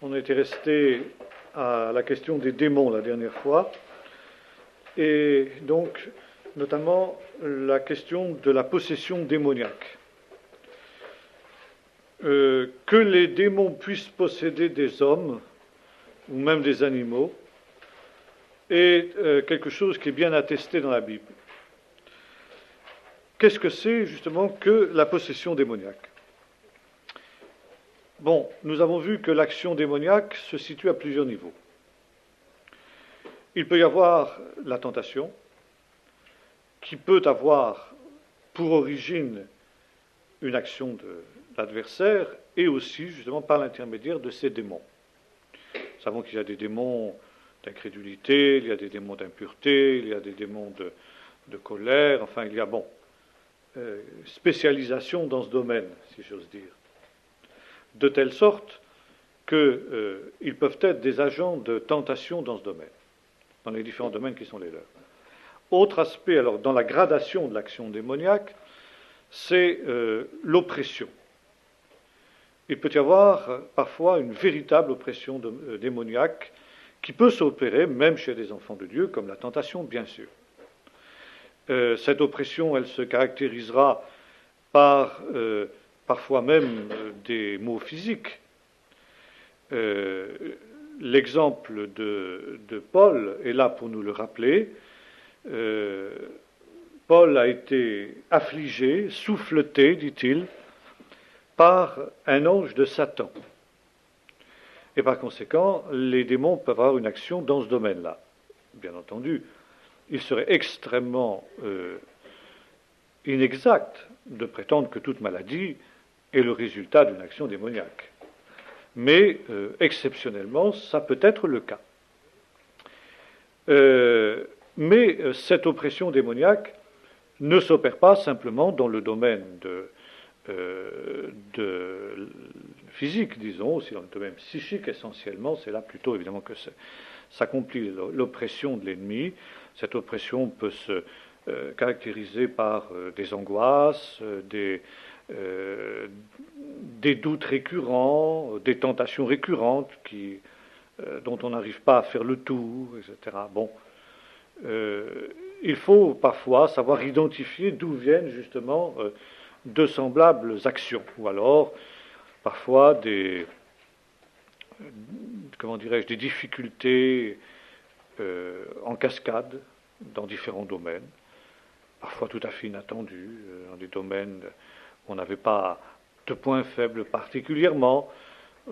On était resté à la question des démons la dernière fois, et donc notamment la question de la possession démoniaque. Que les démons puissent posséder des hommes, ou même des animaux, est quelque chose qui est bien attesté dans la Bible. Qu'est-ce que c'est justement que la possession démoniaque? Bon, nous avons vu que l'action démoniaque se situe à plusieurs niveaux. Il peut y avoir la tentation, qui peut avoir pour origine une action de l'adversaire, et aussi justement par l'intermédiaire de ces démons. Nous savons qu'il y a des démons d'incrédulité, il y a des démons d'impureté, il y a des démons de colère, enfin il y a, spécialisation dans ce domaine, si j'ose dire. De telle sorte qu'ils peuvent être des agents de tentation dans ce domaine, dans les différents domaines qui sont les leurs. Autre aspect, alors, dans la gradation de l'action démoniaque, c'est l'oppression. Il peut y avoir parfois une véritable oppression démoniaque qui peut s'opérer même chez des enfants de Dieu, comme la tentation, bien sûr. Cette oppression, elle se caractérisera par parfois même des maux physiques. L'exemple de Paul est là pour nous le rappeler. Paul a été affligé, souffleté, dit-il, par un ange de Satan. Et par conséquent, les démons peuvent avoir une action dans ce domaine-là. Bien entendu, il serait extrêmement inexact de prétendre que toute maladie est le résultat d'une action démoniaque. Mais exceptionnellement, ça peut être le cas. Mais cette oppression démoniaque ne s'opère pas simplement dans le domaine de physique, disons, aussi dans le domaine psychique essentiellement. C'est là plutôt évidemment que s'accomplit l'oppression de l'ennemi. Cette oppression peut se caractériser par des angoisses, des doutes récurrents, des tentations récurrentes dont on n'arrive pas à faire le tour, etc. Bon, il faut parfois savoir identifier d'où viennent justement de semblables actions, ou alors parfois des difficultés en cascade dans différents domaines, parfois tout à fait inattendus, dans des domaines où on n'avait pas de points faibles particulièrement,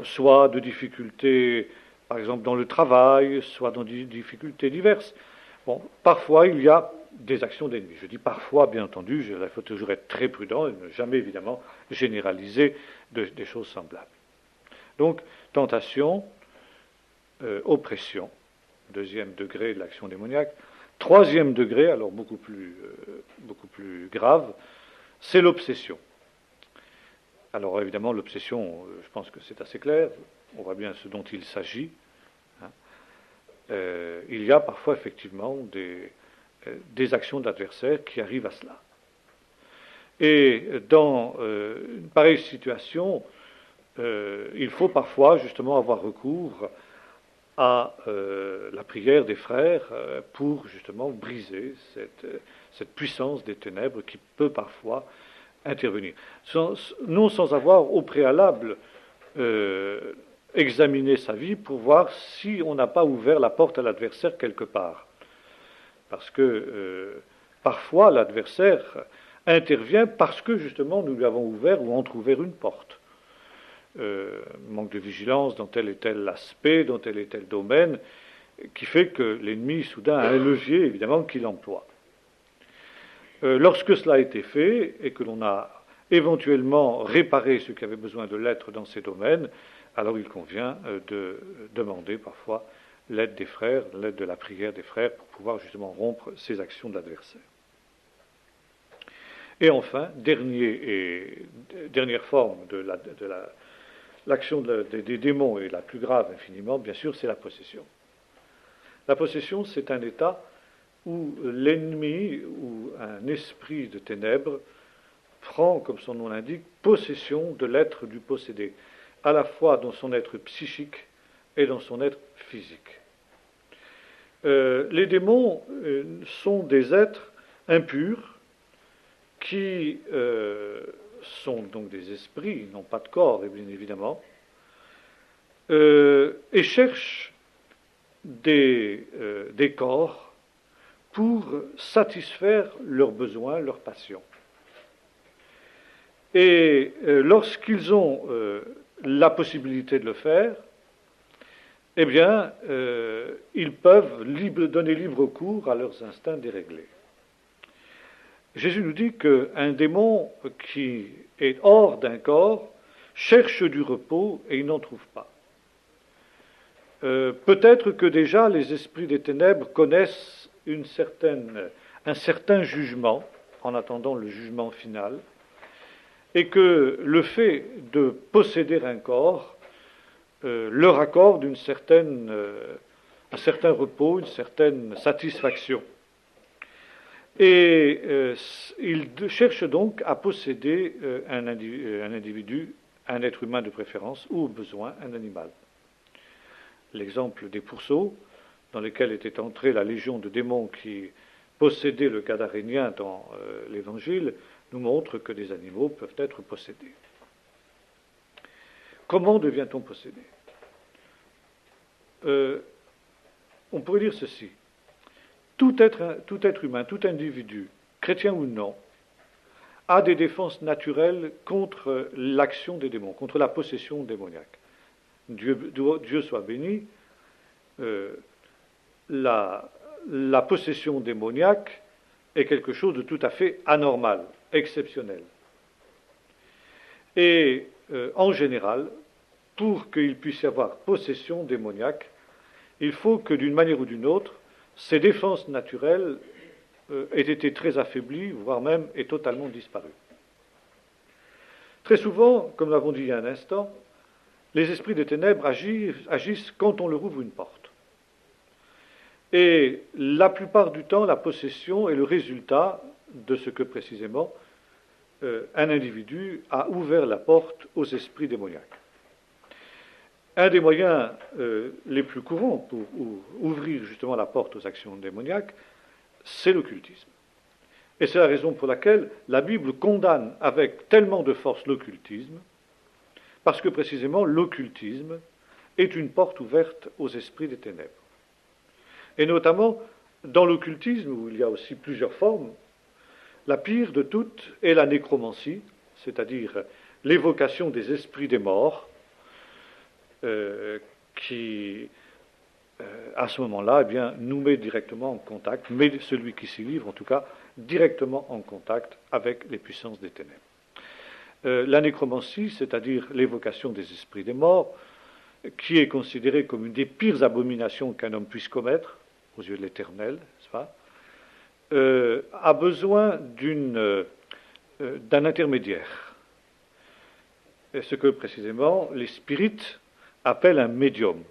soit de difficultés, par exemple, dans le travail, soit dans des difficultés diverses. Bon, parfois, il y a des actions d'ennemis. Je dis parfois, bien entendu, il faut toujours être très prudent et ne jamais, évidemment, généraliser des choses semblables. Donc, tentation, oppression, deuxième degré de l'action démoniaque. Troisième degré, alors beaucoup plus grave, c'est l'obsession. Alors évidemment, l'obsession, je pense que c'est assez clair, on voit bien ce dont il s'agit. Il y a parfois effectivement des actions de l'adversaire qui arrivent à cela. Et dans une pareille situation, il faut parfois justement avoir recours à la prière des frères pour justement briser cette puissance des ténèbres qui peut parfois intervenir. Non sans avoir au préalable examiner sa vie pour voir si on n'a pas ouvert la porte à l'adversaire quelque part. Parce que parfois l'adversaire intervient parce que justement nous lui avons ouvert ou entrouvert une porte. Manque de vigilance dans tel et tel aspect, dans tel et tel domaine, qui fait que l'ennemi soudain a un levier évidemment qu'il emploie. Lorsque cela a été fait et que l'on a éventuellement réparé ce qui avait besoin de l'être dans ces domaines, alors il convient de demander parfois l'aide des frères, l'aide de la prière des frères pour pouvoir justement rompre ces actions de l'adversaire. Et enfin, dernière forme de l'action des démons, et la plus grave infiniment, bien sûr, c'est la possession. La possession, c'est un état où l'ennemi ou un esprit de ténèbres prend, comme son nom l'indique, possession de l'être du possédé, à la fois dans son être psychique et dans son être physique. Les démons sont des êtres impurs qui sont donc des esprits, ils n'ont pas de corps, bien évidemment, et cherchent des corps pour satisfaire leurs besoins, leurs passions. Et lorsqu'ils ont la possibilité de le faire, eh bien, ils peuvent donner libre cours à leurs instincts déréglés. Jésus nous dit qu'un démon qui est hors d'un corps cherche du repos et il n'en trouve pas. Peut-être que déjà les esprits des ténèbres connaissent un certain jugement, en attendant le jugement final, et que le fait de posséder un corps leur accorde un certain repos, une certaine satisfaction. Et ils cherchent donc à posséder un individu, un être humain de préférence, ou au besoin un animal. L'exemple des pourceaux, dans lesquels était entrée la légion de démons qui possédait le gadarénien dans l'Évangile, nous montre que des animaux peuvent être possédés. Comment devient-on possédé ? On pourrait dire ceci. Tout être humain, tout individu, chrétien ou non, a des défenses naturelles contre l'action des démons, contre la possession démoniaque. Dieu soit béni, la possession démoniaque est quelque chose de tout à fait anormal, exceptionnel. Et en général, pour qu'il puisse y avoir possession démoniaque, il faut que d'une manière ou d'une autre, ces défenses naturelles aient été très affaiblies, voire même aient totalement disparu. Très souvent, comme nous l'avons dit il y a un instant, les esprits des ténèbres agissent quand on leur ouvre une porte. Et la plupart du temps, la possession est le résultat de ce que précisément un individu a ouvert la porte aux esprits démoniaques. Un des moyens les plus courants pour ouvrir justement la porte aux actions démoniaques, c'est l'occultisme. Et c'est la raison pour laquelle la Bible condamne avec tellement de force l'occultisme, parce que précisément l'occultisme est une porte ouverte aux esprits des ténèbres. Et notamment, dans l'occultisme, où il y a aussi plusieurs formes, la pire de toutes est la nécromancie, c'est-à-dire l'évocation des esprits des morts, qui, à ce moment-là, eh bien, nous met directement en contact, met celui qui s'y livre, en tout cas, directement en contact avec les puissances des ténèbres. La nécromancie, c'est-à-dire l'évocation des esprits des morts, qui est considérée comme une des pires abominations qu'un homme puisse commettre, aux yeux de l'Éternel, n'est-ce pas, a besoin d'un intermédiaire. Et ce que précisément les spirites appellent un médium.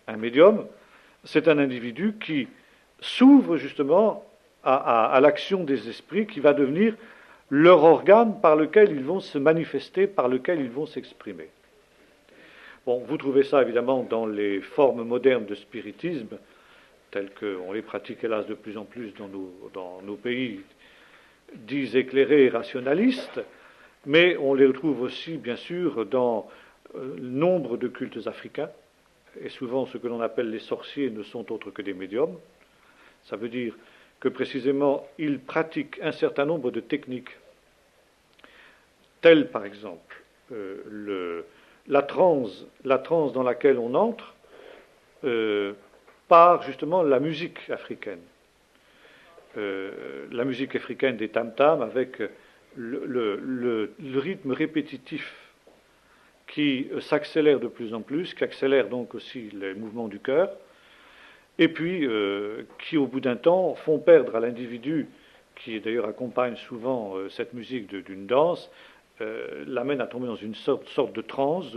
Un médium, c'est un individu qui s'ouvre justement à l'action des esprits, qui va devenir leur organe par lequel ils vont se manifester, par lequel ils vont s'exprimer. Bon, vous trouvez ça évidemment dans les formes modernes de spiritisme, telles qu'on les pratique hélas de plus en plus dans nos pays dits éclairés et rationalistes, mais on les retrouve aussi, bien sûr, dans nombre de cultes africains, et souvent ce que l'on appelle les sorciers ne sont autres que des médiums. Ça veut dire que précisément ils pratiquent un certain nombre de techniques, telles par exemple la transe dans laquelle on entre par justement la musique africaine. La musique africaine des tam-tams avec le rythme répétitif qui s'accélère de plus en plus, qui accélère donc aussi les mouvements du cœur, et puis qui au bout d'un temps font perdre à l'individu, qui d'ailleurs accompagne souvent cette musique d'une danse, l'amène à tomber dans une sorte de transe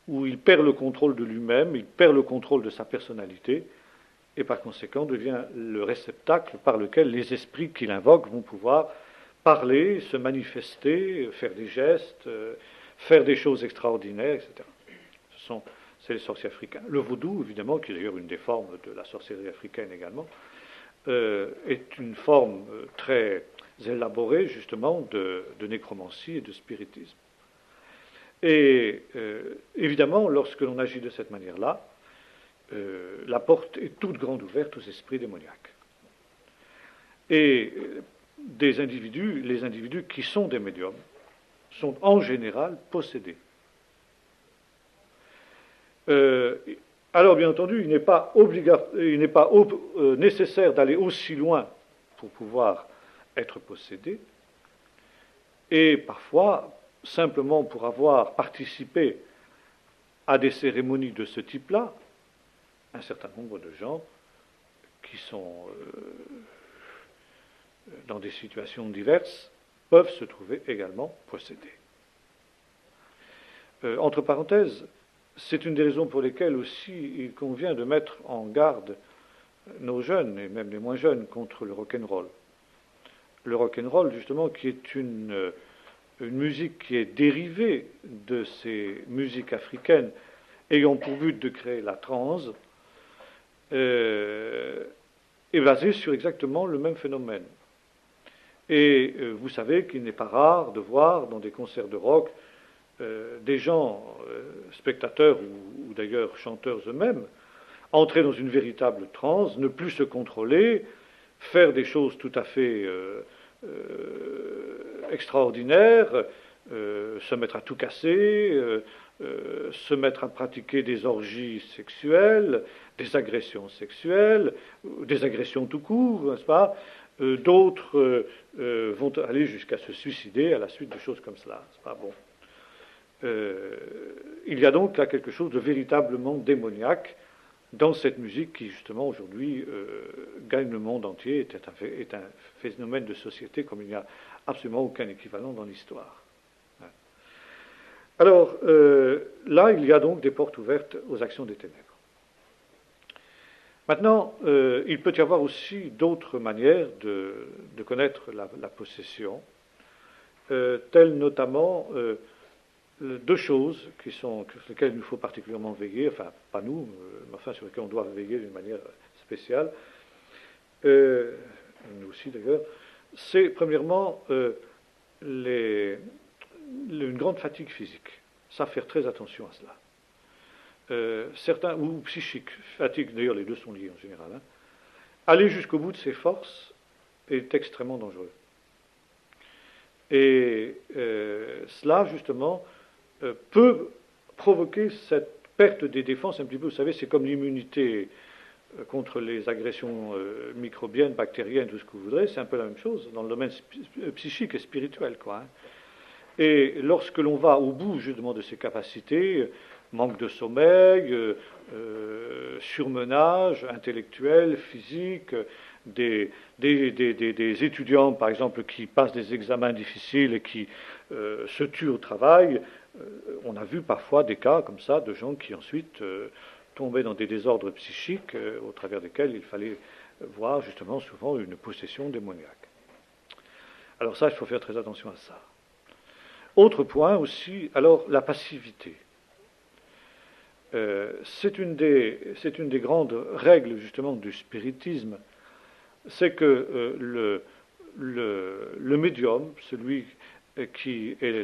où il perd le contrôle de lui-même, il perd le contrôle de sa personnalité, et par conséquent devient le réceptacle par lequel les esprits qu'il invoque vont pouvoir parler, se manifester, faire des gestes, faire des choses extraordinaires, etc. c'est les sorciers africains. Le vaudou, évidemment, qui est d'ailleurs une des formes de la sorcellerie africaine également, est une forme très élaborée, justement, de nécromancie et de spiritisme. Et évidemment, lorsque l'on agit de cette manière-là, la porte est toute grande ouverte aux esprits démoniaques. Et les individus qui sont des médiums, sont en général possédés. Alors, bien entendu, il n'est pas nécessaire d'aller aussi loin pour pouvoir être possédé. Et parfois, simplement pour avoir participé à des cérémonies de ce type-là, un certain nombre de gens qui sont dans des situations diverses peuvent se trouver également possédés. Entre parenthèses, c'est une des raisons pour lesquelles aussi il convient de mettre en garde nos jeunes, et même les moins jeunes, contre le rock'n'roll. Le rock'n'roll, justement, qui est une musique qui est dérivée de ces musiques africaines ayant pour but de créer la transe, est basée sur exactement le même phénomène. Et vous savez qu'il n'est pas rare de voir dans des concerts de rock des gens, spectateurs ou d'ailleurs chanteurs eux-mêmes, entrer dans une véritable transe, ne plus se contrôler, faire des choses tout à fait extraordinaires, se mettre à tout casser, se mettre à pratiquer des orgies sexuelles, des agressions sexuelles, des agressions tout court, n'est-ce pas? D'autres vont aller jusqu'à se suicider à la suite de choses comme cela. C'est pas bon. Il y a donc là quelque chose de véritablement démoniaque dans cette musique qui, justement, aujourd'hui, gagne le monde entier, est un phénomène de société comme il n'y a absolument aucun équivalent dans l'histoire. Alors, là, il y a donc des portes ouvertes aux actions des ténèbres. Maintenant, il peut y avoir aussi d'autres manières de connaître la possession, telles notamment deux choses sur lesquelles il nous faut particulièrement veiller, enfin, pas nous, mais enfin sur lesquelles on doit veiller d'une manière spéciale, nous aussi d'ailleurs, c'est premièrement une grande fatigue physique. Ça, faire très attention à cela. Certains, ou psychique, fatigue, d'ailleurs les deux sont liés en général, hein. Aller jusqu'au bout de ses forces est extrêmement dangereux. Et cela, justement, peut provoquer cette perte des défenses un petit peu. Vous savez, c'est comme l'immunité contre les agressions microbiennes, bactériennes, tout ce que vous voudrez, c'est un peu la même chose dans le domaine psychique et spirituel, quoi, hein. Et lorsque l'on va au bout, justement, de ses capacités, manque de sommeil, surmenage intellectuel, physique, des étudiants, par exemple, qui passent des examens difficiles et qui se tuent au travail. On a vu parfois des cas comme ça de gens qui ensuite tombaient dans des désordres psychiques au travers desquels il fallait voir justement souvent une possession démoniaque. Alors ça, il faut faire très attention à ça. Autre point aussi, alors la passivité. C'est une des grandes règles justement du spiritisme, c'est que le médium, celui qui est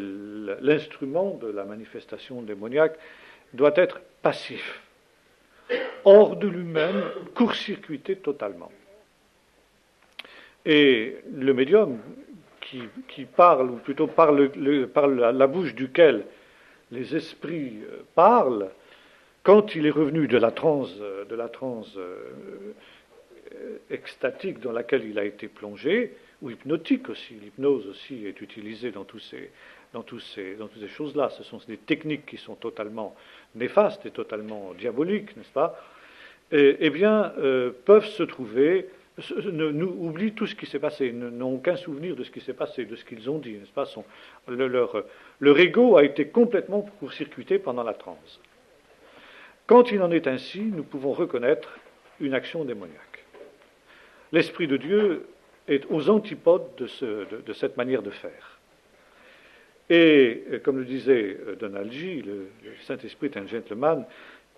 l'instrument de la manifestation démoniaque, doit être passif, hors de lui-même, court-circuité totalement. Et le médium qui parle, ou plutôt par la bouche duquel les esprits parlent, quand il est revenu de la transe extatique dans laquelle il a été plongé, ou hypnotique aussi, l'hypnose aussi est utilisée dans toutes ces choses-là. Ce sont des techniques qui sont totalement néfastes et totalement diaboliques, n'est-ce pas? Eh bien, peuvent se trouver, oublient tout ce qui s'est passé, n'ont aucun souvenir de ce qui s'est passé, de ce qu'ils ont dit, n'est-ce pas? Leur ego a été complètement court-circuité pendant la transe. Quand il en est ainsi, nous pouvons reconnaître une action démoniaque. L'Esprit de Dieu est aux antipodes de cette manière de faire. Et comme le disait Donald G., le Saint-Esprit est un gentleman,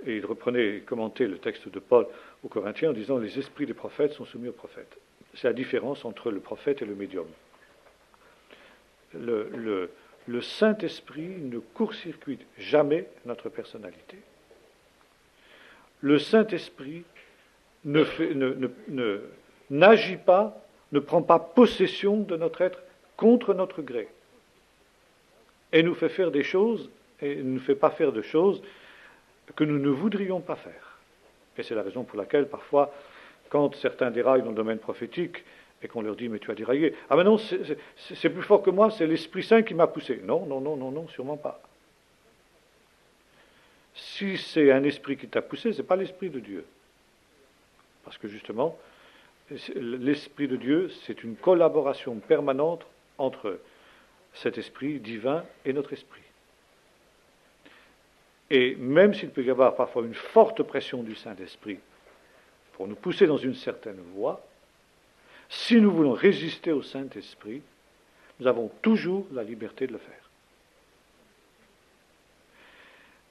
Et il reprenait et commentait le texte de Paul aux Corinthiens en disant « Les esprits des prophètes sont soumis aux prophètes ». C'est la différence entre le prophète et le médium. Le Saint-Esprit ne court-circuite jamais notre personnalité. Le Saint-Esprit n'agit pas, ne prend pas possession de notre être contre notre gré. Et nous fait faire des choses, et ne nous fait pas faire de choses que nous ne voudrions pas faire. Et c'est la raison pour laquelle, parfois, quand certains déraillent dans le domaine prophétique, et qu'on leur dit, mais tu as déraillé, ah mais non, c'est plus fort que moi, c'est l'Esprit Saint qui m'a poussé. Non, non, non, non, non, sûrement pas. Si c'est un esprit qui t'a poussé, ce n'est pas l'Esprit de Dieu. Parce que justement, l'Esprit de Dieu, c'est une collaboration permanente entre cet esprit divin et notre esprit. Et même s'il peut y avoir parfois une forte pression du Saint-Esprit pour nous pousser dans une certaine voie, si nous voulons résister au Saint-Esprit, nous avons toujours la liberté de le faire.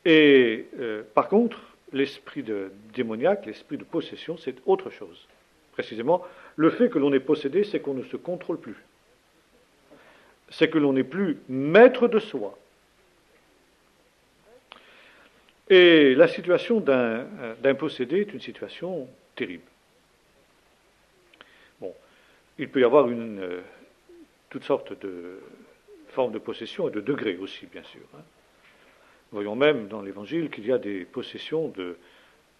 Et par contre, l'esprit démoniaque, l'esprit de possession, c'est autre chose. Précisément, le fait que l'on est possédé, c'est qu'on ne se contrôle plus. C'est que l'on n'est plus maître de soi. Et la situation d'un possédé est une situation terrible. Bon, il peut y avoir toutes sortes de formes de possession et de degrés aussi, bien sûr. Nous voyons même dans l'Évangile qu'il y a des possessions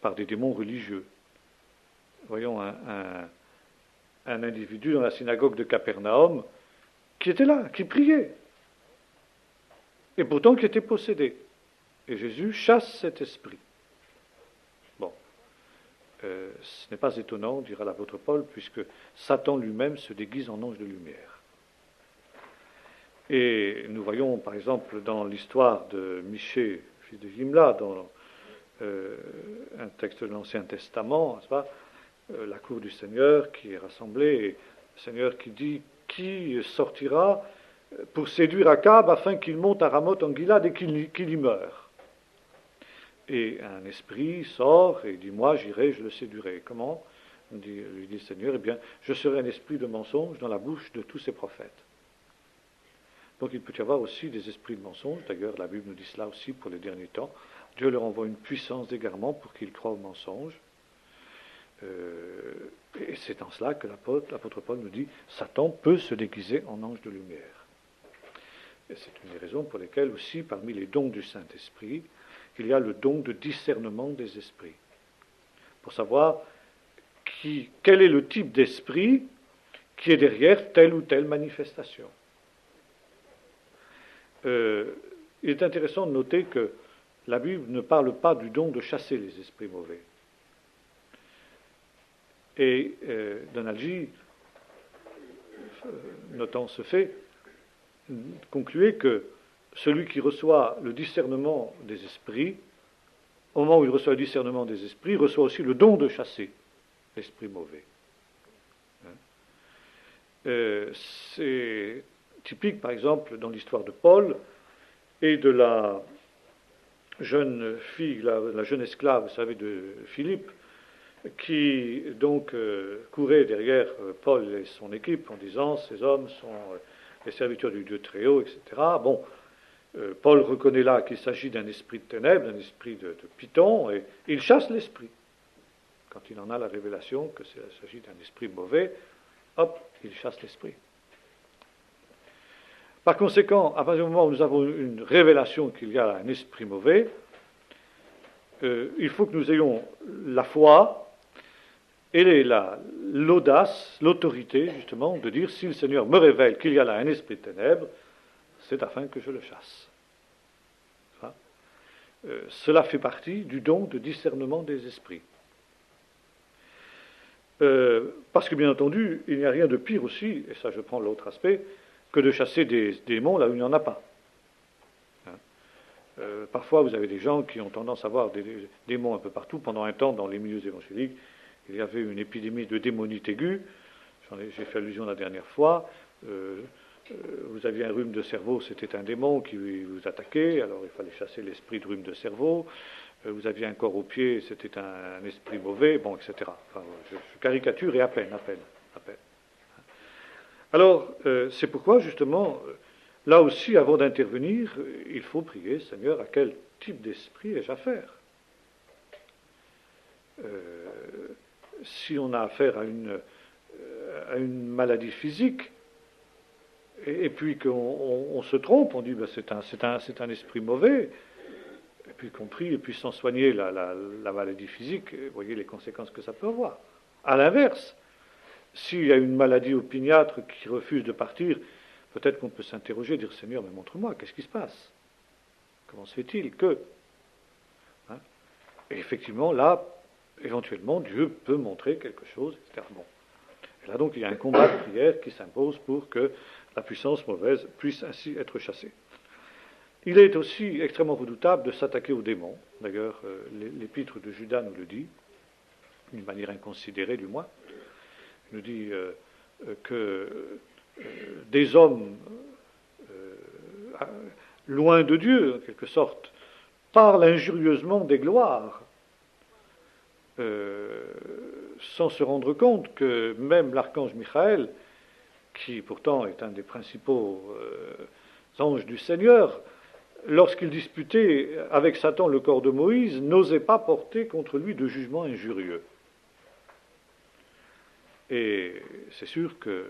par des démons religieux. Voyons un individu dans la synagogue de Capernaum qui était là, qui priait, et pourtant qui était possédé. Et Jésus chasse cet esprit. Bon, ce n'est pas étonnant, dira l'apôtre Paul, puisque Satan lui-même se déguise en ange de lumière. Et nous voyons, par exemple, dans l'histoire de Michée, fils de Jimla, dans un texte de l'Ancien Testament, n'est-ce pas, la cour du Seigneur qui est rassemblée, et le Seigneur qui dit « Qui sortira pour séduire Akab afin qu'il monte à Ramoth en Gilad et qu'il y meure ?» Et un esprit sort et dit « Moi, j'irai, je le séduirai. » Comment ? Lui dit le Seigneur « Eh bien, je serai un esprit de mensonge dans la bouche de tous ces prophètes. » Donc il peut y avoir aussi des esprits de mensonge. D'ailleurs, la Bible nous dit cela aussi pour les derniers temps. Dieu leur envoie une puissance d'égarement pour qu'ils croient au mensonge. Et c'est en cela que l'apôtre Paul nous dit Satan peut se déguiser en ange de lumière. Et c'est une des raisons pour lesquelles aussi, parmi les dons du Saint-Esprit, il y a le don de discernement des esprits. Pour savoir quel est le type d'esprit qui est derrière telle ou telle manifestation. Il est intéressant de noter que la Bible ne parle pas du don de chasser les esprits mauvais. Et Donald-G, notant ce fait, concluait que celui qui reçoit le discernement des esprits, au moment où il reçoit le discernement des esprits, reçoit aussi le don de chasser l'esprit mauvais. C'est typique, par exemple, dans l'histoire de Paul et de la jeune fille, la jeune esclave, vous savez, de Philippe, qui donc courait derrière Paul et son équipe en disant « Ces hommes sont les serviteurs du Dieu très haut, etc. » Bon, Paul reconnaît là qu'il s'agit d'un esprit de ténèbres, d'un esprit de Python, et il chasse l'esprit. Quand il en a la révélation qu'il s'agit d'un esprit mauvais, hop, il chasse l'esprit. Par conséquent, à partir du moment où nous avons une révélation qu'il y a un esprit mauvais, il faut que nous ayons la foi et l'audace, l'autorité, justement, de dire si le Seigneur me révèle qu'il y a là un esprit de ténèbres, c'est afin que je le chasse. Enfin, cela fait partie du don de discernement des esprits. Parce que, bien entendu, il n'y a rien de pire aussi, et ça je prends l'autre aspect, que de chasser des démons là où il n'y en a pas. Parfois, vous avez des gens qui ont tendance à voir des démons un peu partout. Pendant un temps, dans les milieux évangéliques, il y avait une épidémie de démonite aiguë. J'ai fait allusion la dernière fois. Vous aviez un rhume de cerveau, c'était un démon qui vous attaquait, alors il fallait chasser l'esprit de rhume de cerveau. vous aviez un corps au pied, c'était un esprit mauvais, bon, etc. Enfin, je caricature et à peine, à peine, à peine. Alors, c'est pourquoi, justement, là aussi, avant d'intervenir, il faut prier, Seigneur, à quel type d'esprit ai-je affaire? Si on a affaire à une maladie physique, et puis qu'on se trompe, on dit ben, c'est un esprit mauvais, et puis qu'on prie, et puis sans soigner la maladie physique, vous voyez les conséquences que ça peut avoir. À l'inverse, s'il y a une maladie opiniâtre qui refuse de partir, peut-être qu'on peut s'interroger, dire Seigneur, mais montre-moi, qu'est-ce qui se passe? Comment se fait-il que hein? Et effectivement, là, éventuellement, Dieu peut montrer quelque chose, etc. Bon. Et là, donc, il y a un combat de prière qui s'impose pour que la puissance mauvaise puisse ainsi être chassée. Il est aussi extrêmement redoutable de s'attaquer aux démons. D'ailleurs, l'épître de Judas nous le dit, d'une manière inconsidérée du moins. Il nous dit que des hommes loin de Dieu, en quelque sorte, parlent injurieusement des gloires, sans se rendre compte que même l'archange Michael, qui pourtant est un des principaux anges du Seigneur, lorsqu'il disputait avec Satan le corps de Moïse, n'osait pas porter contre lui de jugement injurieux. Et c'est sûr que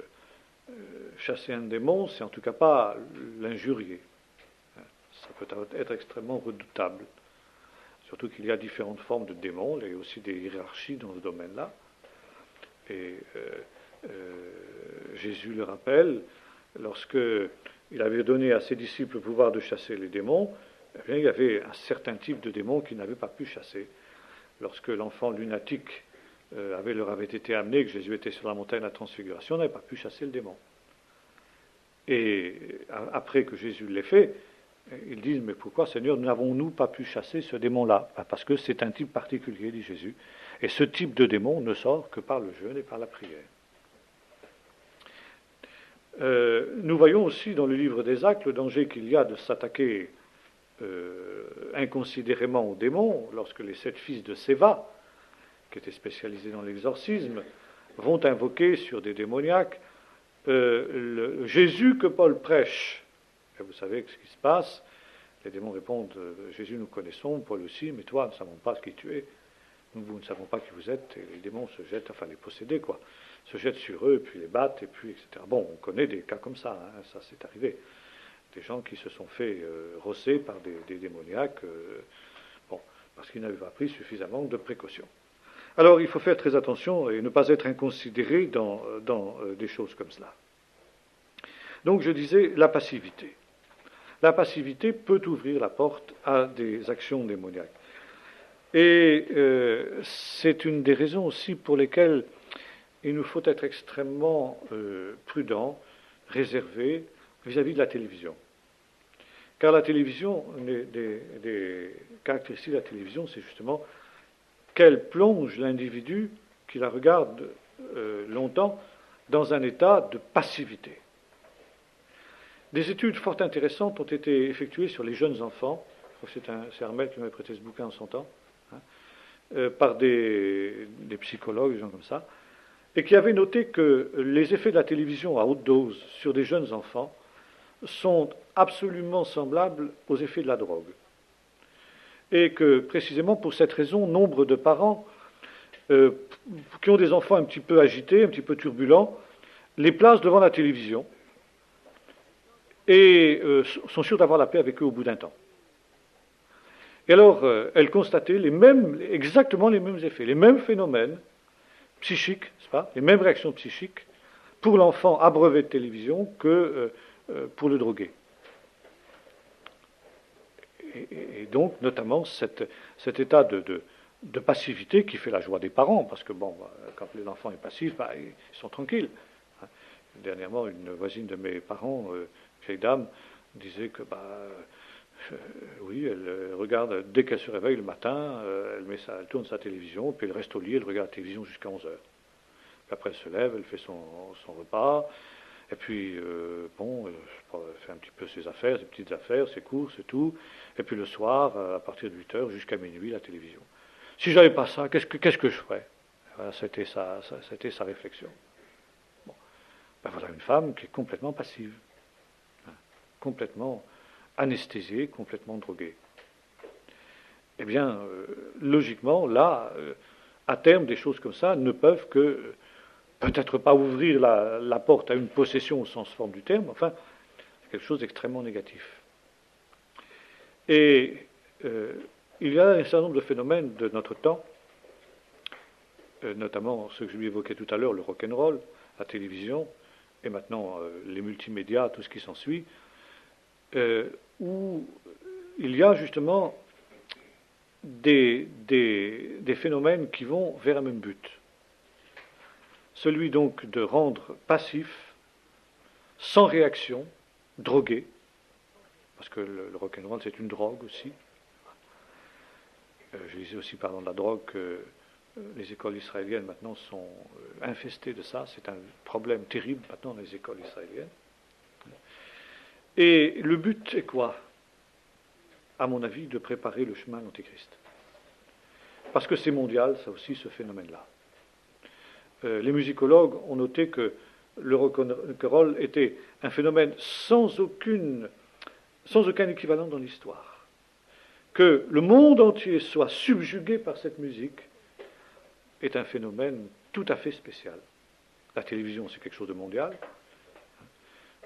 chasser un démon, c'est en tout cas pas l'injurier. Ça peut être extrêmement redoutable. Surtout qu'il y a différentes formes de démons, il y a aussi des hiérarchies dans ce domaine-là. Et Jésus le rappelle, lorsque il avait donné à ses disciples le pouvoir de chasser les démons, eh bien, il y avait un certain type de démons qui n'avaient pas pu chasser. Lorsque l'enfant lunatique leur avait été amené, que Jésus était sur la montagne de la transfiguration, on n'avait pas pu chasser le démon. Et après que Jésus l'ait fait, ils disent, mais pourquoi, Seigneur, n'avons-nous pas pu chasser ce démon-là? Parce que c'est un type particulier, dit Jésus. Et ce type de démon ne sort que par le jeûne et par la prière. Nous voyons aussi dans le livre des Actes le danger qu'il y a de s'attaquer inconsidérément aux démons, lorsque les 7 fils de Séva, qui étaient spécialisés dans l'exorcisme, vont invoquer sur des démoniaques le Jésus que Paul prêche. Et vous savez ce qui se passe. Les démons répondent, Jésus nous connaissons, Paul aussi, mais toi, nous ne savons pas qui tu es. Nous ne savons pas qui vous êtes. Et les démons se jettent, enfin les possédés, quoi, se jettent sur eux, puis les battent, et puis, etc. Bon, on connaît des cas comme ça, hein, ça c'est arrivé. Des gens qui se sont fait rosser par des démoniaques, parce qu'ils n'avaient pas pris suffisamment de précautions. Alors, il faut faire très attention et ne pas être inconsidéré dans des choses comme cela. Donc, je disais, la passivité. La passivité peut ouvrir la porte à des actions démoniaques. Et c'est une des raisons aussi pour lesquelles il nous faut être extrêmement prudent, réservé vis-à-vis de la télévision. Car la télévision, des caractéristiques de la télévision, c'est justement qu'elle plonge l'individu qui la regarde longtemps dans un état de passivité. Des études fort intéressantes ont été effectuées sur les jeunes enfants, je crois que c'est Armel qui m'avait prêté ce bouquin en son temps, par des psychologues, des gens comme ça, et qui avaient noté que les effets de la télévision à haute dose sur des jeunes enfants sont absolument semblables aux effets de la drogue. Et que, précisément pour cette raison, nombre de parents qui ont des enfants un petit peu agités, un petit peu turbulents, les placent devant la télévision et sont sûrs d'avoir la paix avec eux au bout d'un temps. Et alors, elles constataient exactement les mêmes effets, les mêmes phénomènes psychiques, n'est-ce pas, les mêmes réactions psychiques pour l'enfant abreuvé de télévision que pour le drogué. Et donc, notamment, cet état de passivité qui fait la joie des parents, parce que, quand l'enfant est passif, ils sont tranquilles. Dernièrement, une voisine de mes parents, vieille dame, disait que, oui, elle regarde, dès qu'elle se réveille le matin, elle tourne sa télévision, puis elle reste au lit, elle regarde la télévision jusqu'à 11h. Puis après, elle se lève, elle fait son repas, Et puis, fait un petit peu ses affaires, ses petites affaires, ses courses et tout. Et puis le soir, à partir de 8 heures jusqu'à minuit, la télévision. Si j'avais pas ça, qu'est-ce que je ferais? Voilà, c'était sa réflexion. Bon. Ben voilà une femme qui est complètement passive, hein, complètement anesthésiée, complètement droguée. Eh bien, logiquement, là, à terme, des choses comme ça ne peuvent que, peut-être pas ouvrir la porte à une possession au sens forme du terme, enfin, c'est quelque chose d'extrêmement négatif. Et il y a un certain nombre de phénomènes de notre temps, notamment ceux que je lui évoquais tout à l'heure, le rock'n'roll, la télévision, et maintenant les multimédias, tout ce qui s'ensuit, où il y a justement des phénomènes qui vont vers un même but. Celui donc de rendre passif, sans réaction, drogué, parce que le rock'n'roll c'est une drogue aussi. Je disais aussi parlant de la drogue que les écoles israéliennes maintenant sont infestées de ça, c'est un problème terrible maintenant dans les écoles israéliennes. Et le but est quoi? À mon avis, de préparer le chemin à l'Antéchrist. Parce que c'est mondial, ça aussi, ce phénomène-là. Les musicologues ont noté que le rock'n'roll était un phénomène sans aucun équivalent dans l'histoire. Que le monde entier soit subjugué par cette musique est un phénomène tout à fait spécial. La télévision, c'est quelque chose de mondial,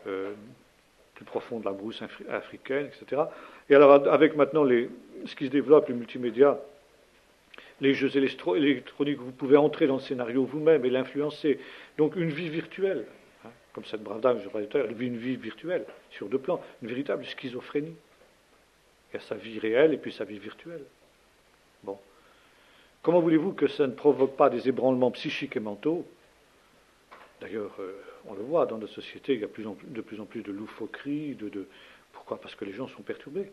plus profond de la brousse africaine, etc. Et alors, avec maintenant ce qui se développe, les multimédias, les jeux électroniques, vous pouvez entrer dans le scénario vous-même et l'influencer. Donc, une vie virtuelle, hein, comme cette brave dame, je parlais tout à l'heure, elle vit une vie virtuelle, sur deux plans, une véritable schizophrénie. Il y a sa vie réelle et puis sa vie virtuelle. Bon. Comment voulez-vous que ça ne provoque pas des ébranlements psychiques et mentaux? D'ailleurs, on le voit dans notre société, il y a de plus en plus de loufoqueries. Pourquoi? Parce que les gens sont perturbés.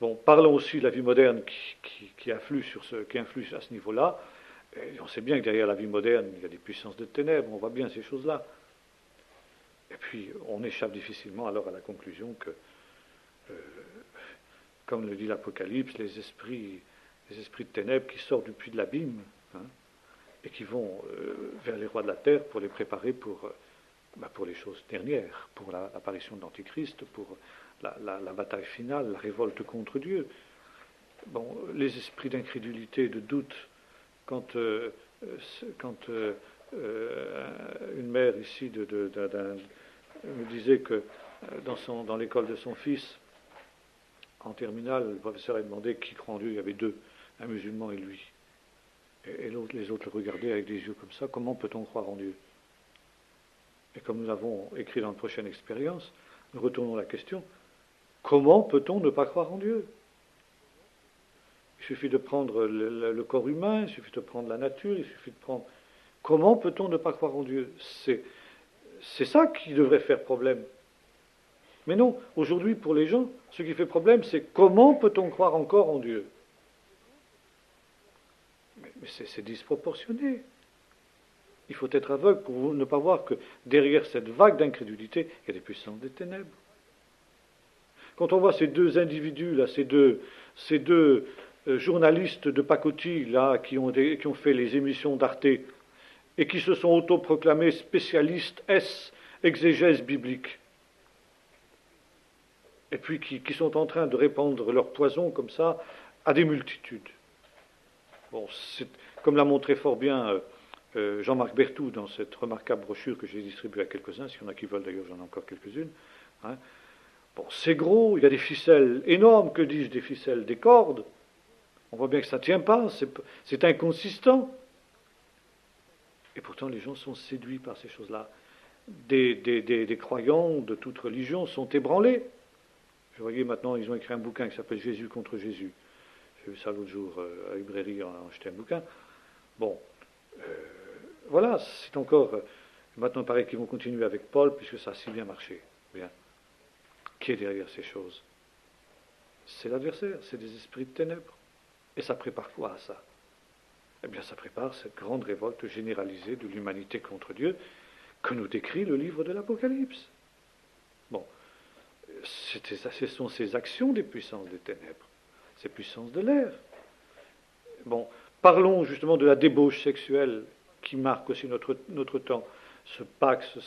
Bon, parlons aussi de la vie moderne qui influe à ce niveau-là. Et on sait bien que derrière la vie moderne, il y a des puissances de ténèbres, on voit bien ces choses-là. Et puis, on échappe difficilement alors à la conclusion que, comme le dit l'Apocalypse, les esprits de ténèbres qui sortent du puits de l'abîme, hein, et qui vont vers les rois de la terre pour les préparer pour les choses dernières, pour l'apparition de l'Antichrist, pour la bataille finale, la révolte contre Dieu. Bon, les esprits d'incrédulité, de doute, quand une mère ici me disait que dans l'école de son fils, en terminale, le professeur a demandé qui croit en Dieu. Il y avait deux, un musulman et lui. Et les autres le regardaient avec des yeux comme ça. Comment peut-on croire en Dieu? Et comme nous l'avons écrit dans la prochaine expérience, nous retournons la question. Comment peut-on ne pas croire en Dieu? Il suffit de prendre le corps humain, il suffit de prendre la nature, il suffit de prendre... Comment peut-on ne pas croire en Dieu? C'est ça qui devrait faire problème. Mais non, aujourd'hui, pour les gens, ce qui fait problème, c'est comment peut-on croire encore en Dieu? Mais c'est disproportionné. Il faut être aveugle pour ne pas voir que derrière cette vague d'incrédulité, il y a des puissances des ténèbres. Quand on voit ces deux individus, là, ces deux journalistes de pacotille, là, qui ont fait les émissions d'Arte, et qui se sont autoproclamés spécialistes exégèse biblique, et puis qui sont en train de répandre leur poison comme ça à des multitudes. Bon, c'est, comme l'a montré fort bien Jean-Marc Berthoud dans cette remarquable brochure que j'ai distribuée à quelques-uns, s'il y en a qui veulent d'ailleurs, j'en ai encore quelques-unes. Hein. Bon, c'est gros, il y a des ficelles énormes, que dis-je, des ficelles, des cordes. On voit bien que ça ne tient pas, c'est inconsistant. Et pourtant, les gens sont séduits par ces choses-là. Des croyants de toute religion sont ébranlés. Je voyais maintenant, ils ont écrit un bouquin qui s'appelle Jésus contre Jésus. J'ai vu ça l'autre jour à la librairie, on a acheté un bouquin. Bon, voilà, c'est encore... maintenant, il paraît qu'ils vont continuer avec Paul, puisque ça a si bien marché. Bien. Qui est derrière ces choses? C'est l'adversaire, c'est des esprits de ténèbres. Et ça prépare quoi à ça? Eh bien, ça prépare cette grande révolte généralisée de l'humanité contre Dieu, que nous décrit le livre de l'Apocalypse. Bon, ce sont ces actions des puissances des ténèbres, ces puissances de l'air. Bon, parlons justement de la débauche sexuelle qui marque aussi notre temps. Ce pax,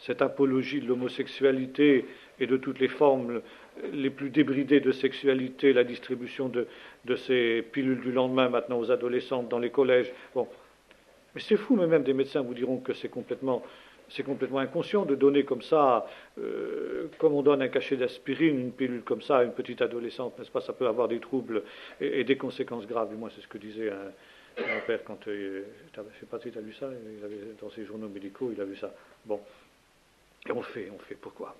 cette apologie de l'homosexualité et de toutes les formes les plus débridées de sexualité, la distribution de ces pilules du lendemain maintenant aux adolescentes dans les collèges. Bon, mais c'est fou, mais même des médecins vous diront que c'est complètement inconscient de donner comme ça, comme on donne un cachet d'aspirine, une pilule comme ça à une petite adolescente, n'est-ce pas? Ça peut avoir des troubles et des conséquences graves. Du moins, c'est ce que disait mon père quand je ne sais pas si tu as lu ça, dans ses journaux médicaux, il a vu ça. Bon, et on fait, pourquoi?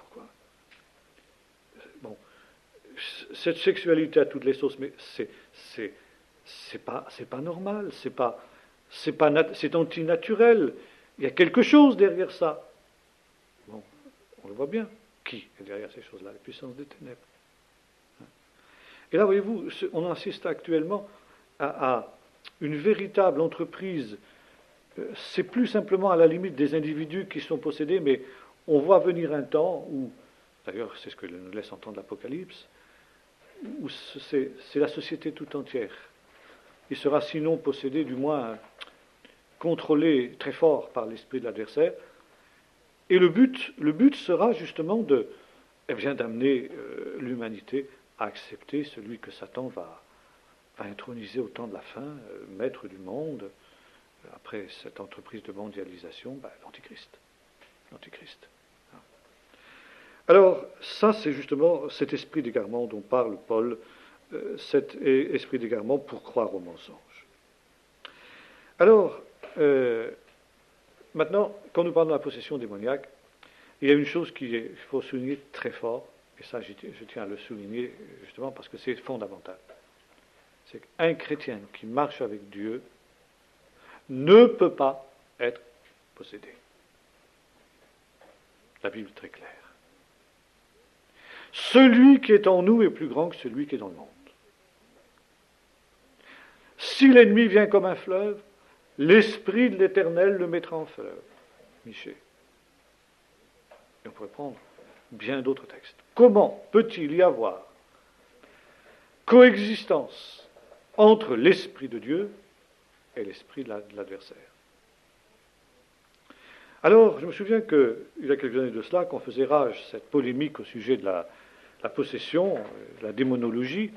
Bon, cette sexualité à toutes les sauces, mais c'est pas normal, c'est antinaturel. Il y a quelque chose derrière ça. Bon, on le voit bien. Qui est derrière ces choses-là? La puissance des ténèbres. Et là, voyez-vous, on assiste actuellement à une véritable entreprise. C'est plus simplement à la limite des individus qui sont possédés, mais on voit venir un temps où, d'ailleurs c'est ce que nous laisse entendre l'Apocalypse, où c'est la société tout entière. Il sera sinon possédé, du moins contrôlé très fort par l'esprit de l'adversaire. Et le but sera justement d'amener l'humanité à accepter celui que Satan va introniser au temps de la fin, maître du monde, après cette entreprise de mondialisation, l'Antichrist. Alors, ça, c'est justement cet esprit d'égarement dont parle Paul, cet esprit d'égarement pour croire au mensonge. Alors, maintenant, quand nous parlons de la possession démoniaque, il y a une chose qu'il faut souligner très fort, et ça, je tiens à le souligner justement parce que c'est fondamental. C'est qu'un chrétien qui marche avec Dieu ne peut pas être possédé. La Bible est très claire. Celui qui est en nous est plus grand que celui qui est dans le monde. Si l'ennemi vient comme un fleuve, l'Esprit de l'Éternel le mettra en fleuve. Michée. Et on pourrait prendre bien d'autres textes. Comment peut-il y avoir coexistence entre l'Esprit de Dieu et l'esprit de l'adversaire? Alors, je me souviens qu'il y a quelques années de cela, qu'on faisait rage cette polémique au sujet de la possession, de la démonologie.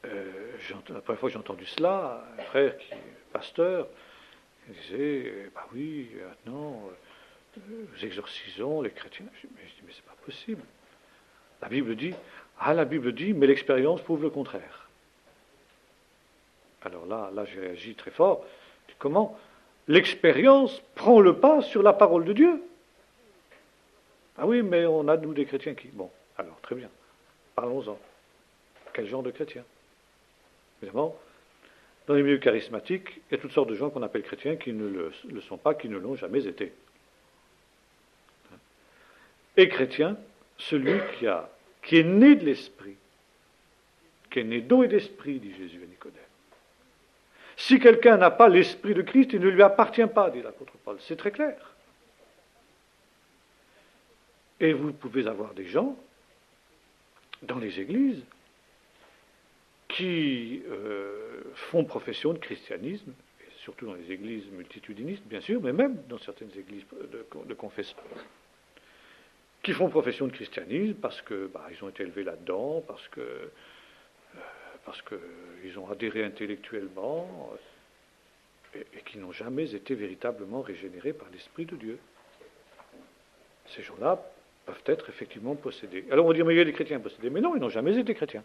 La première fois que j'ai entendu cela, un frère qui est pasteur, il disait, oui, maintenant, nous exorcisons les chrétiens. Je dis, mais c'est pas possible. La Bible dit, mais l'expérience prouve le contraire. Alors là j'ai réagi très fort. Je dis, comment l'expérience prend le pas sur la parole de Dieu? Ah oui, mais on a, nous, des chrétiens qui... Bon, alors, très bien. Parlons-en. Quel genre de chrétiens? Évidemment, dans les milieux charismatiques, il y a toutes sortes de gens qu'on appelle chrétiens qui ne le sont pas, qui ne l'ont jamais été. Et chrétien, celui qui est né de l'esprit, qui est né d'eau et d'esprit, dit Jésus à Nicodème. Si quelqu'un n'a pas l'esprit de Christ, il ne lui appartient pas, dit l'apôtre Paul. C'est très clair. Et vous pouvez avoir des gens dans les églises qui font profession de christianisme, et surtout dans les églises multitudinistes, bien sûr, mais même dans certaines églises de confession, qui font profession de christianisme parce que ils ont été élevés là-dedans, parce qu'ils ont adhéré intellectuellement, et qui n'ont jamais été véritablement régénérés par l'Esprit de Dieu. Ces gens-là peuvent être effectivement possédés. Alors on va dire, mais il y a des chrétiens possédés. Mais non, ils n'ont jamais été chrétiens.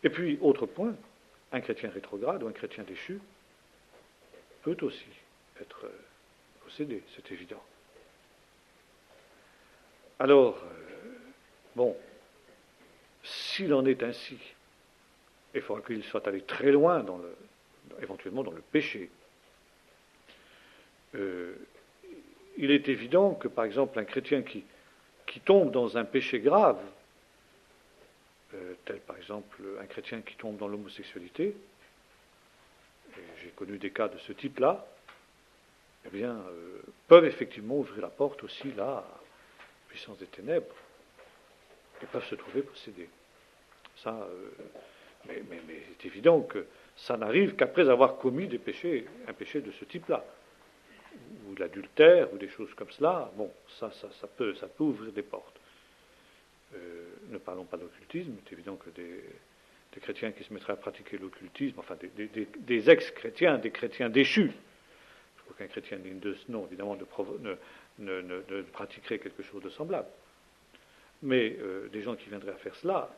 Et puis, autre point, un chrétien rétrograde ou un chrétien déchu peut aussi être possédé, c'est évident. Alors, s'il en est ainsi, il faudra qu'il soit allé très loin, éventuellement dans le péché. Il est évident que, par exemple, un chrétien qui tombe dans un péché grave, tel par exemple un chrétien qui tombe dans l'homosexualité, et j'ai connu des cas de ce type-là, eh bien, peuvent effectivement ouvrir la porte aussi là, à la puissance des ténèbres, et peuvent se trouver possédés. Ça, mais c'est évident que ça n'arrive qu'après avoir commis des péchés, un péché de ce type-là, ou de l'adultère, ou des choses comme cela. Bon, ça peut ouvrir des portes. Ne parlons pas d'occultisme, c'est évident que des chrétiens qui se mettraient à pratiquer l'occultisme, enfin des ex-chrétiens, des chrétiens déchus, aucun chrétien digne de ce nom, évidemment, ne pratiquerait quelque chose de semblable. Mais des gens qui viendraient à faire cela,